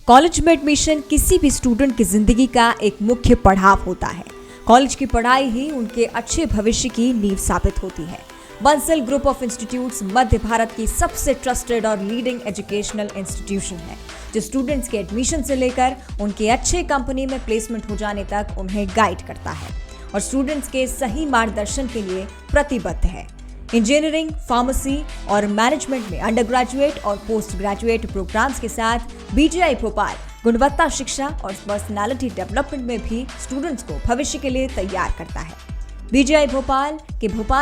College में admission किसी भी स्टूडेंट की जिंदगी का एक मुख्य पड़ाव होता है। कॉलेज की पढ़ाई ही उनके अच्छे भविष्य की नींव साबित होती है। बंसल ग्रुप ऑफ इंस्टीट्यूट्स मध्य भारत की सबसे ट्रस्टेड और लीडिंग एजुकेशनल इंस्टीट्यूशन है, जो स्टूडेंट्स के एडमिशन से लेकर उनके अच्छे कंपनी में प्लेसमेंट हो जाने तक उन्हें गाइड करता है और स्टूडेंट्स के सही मार्गदर्शन के लिए प्रतिबद्ध है। इंजीनियरिंग, फार्मेसी और मैनेजमेंट में अंडर ग्रेजुएट और पोस्ट ग्रेजुएट प्रोग्राम्स के साथ बीजीआई भोपाल गुणवत्ता शिक्षा और पर्सनालिटी डेवलपमेंट में भी स्टूडेंट्स को भविष्य के लिए तैयार करता है। बीजीआई भोपाल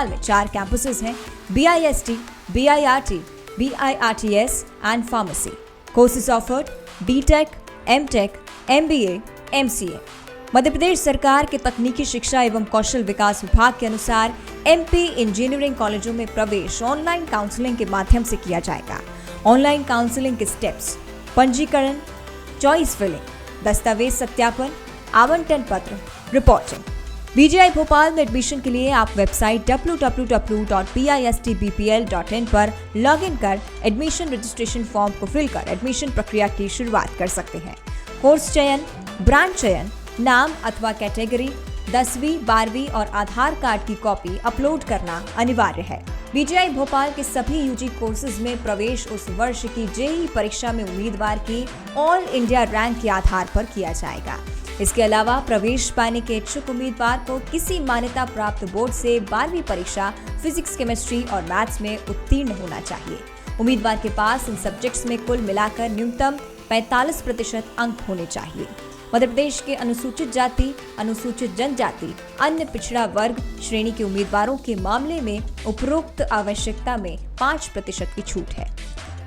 में 4 कैंपसेस हैं: BIST, BIRT, BIRTS and pharmacy. Courses offered: BTech, MTech, MBA, MCA। Madhya Pradesh सरकार के तकनीकी शिक्षा एवं कौशल विकास विभाग के अनुसार MP इंजीनियरिंग कॉलेजों में प्रवेश ऑनलाइन काउंसलिंग के माध्यम से किया जाएगा। ऑनलाइन काउंसलिंग के स्टेप्स: पंजीकरण, चॉइस फिलिंग, दस्तावेज सत्यापन, आवंटन पत्र, रिपोर्टिंग। बीजीआई भोपाल में एडमिशन के लिए आप वेबसाइट www.pistbpl.in पर लॉगिन कर एडमिशन रजिस्ट्रेशन फॉर्म को फिल कर एडमिशन प्रक्रिया की शुरुआत कर सकते हैं। कोर्स चयन, ब्रांच चयन, नाम अथवा कैटेगरी, 10वीं, 12वीं और आधार कार्ड की कॉपी अपलोड करना अनिवार्य है। बीजीआई भोपाल के सभी यूजी कोर्सेज में प्रवेश उस वर्ष की जेईई परीक्षा में उम्मीदवार की ऑल इंडिया रैंक के आधार पर किया जाएगा। इसके अलावा प्रवेश पाने के इच्छुक उम्मीदवार को किसी मान्यता प्राप्त बोर्ड से 12वीं परीक्षा फिजिक्स, केमिस्ट्री और मैथ्स में उत्तीर्ण होना चाहिए। उम्मीदवार के पास इन सब्जेक्ट्स में कुल मिलाकर न्यूनतम 45% अंक होने चाहिए। मध्य प्रदेश के अनुसूचित जाति, अनुसूचित जनजाति, अन्य पिछड़ा वर्ग श्रेणी के उम्मीदवारों के मामले में उपरोक्त आवश्यकता में 5% की छूट है।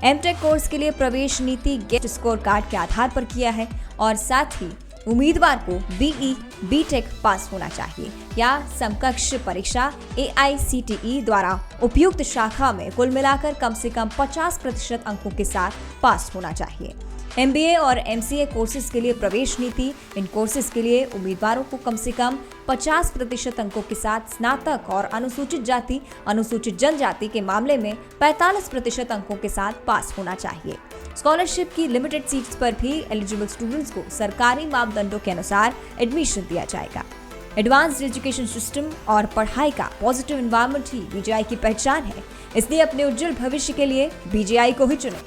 MTech कोर्स के लिए प्रवेश नीति गेट स्कोर कार्ड के आधार पर किया है और साथ ही उम्मीदवार को BE, BTech पास होना चाहिए या समकक्ष परीक्षा AICTE द्वारा उपयुक्त शाखा में कुल मिलाकर कम से कम 50% अंकों के साथ पास होना चाहिए। MBA और MCA कोर्सेज के लिए प्रवेश नीति: इन कोर्सेज के लिए उम्मीदवारों को कम से कम 50% अंकों के साथ स्नातक और अनुसूचित जाति, अनुसूचित जनजाति के मामले में 45% अंकों के साथ पास होना चाहिए। स्कॉलरशिप की लिमिटेड सीट्स पर भी एलिजिबल स्टूडेंट्स को सरकारी मापदंडों के अनुसार एडमिशन दिया जाएगा। एडवांस्ड एजुकेशन सिस्टम और पढ़ाई का पॉजिटिव एनवायरनमेंट ही बीजीआई की पहचान है, इसलिए अपने उज्जवल भविष्य के लिए बीजीआई को ही चुनें।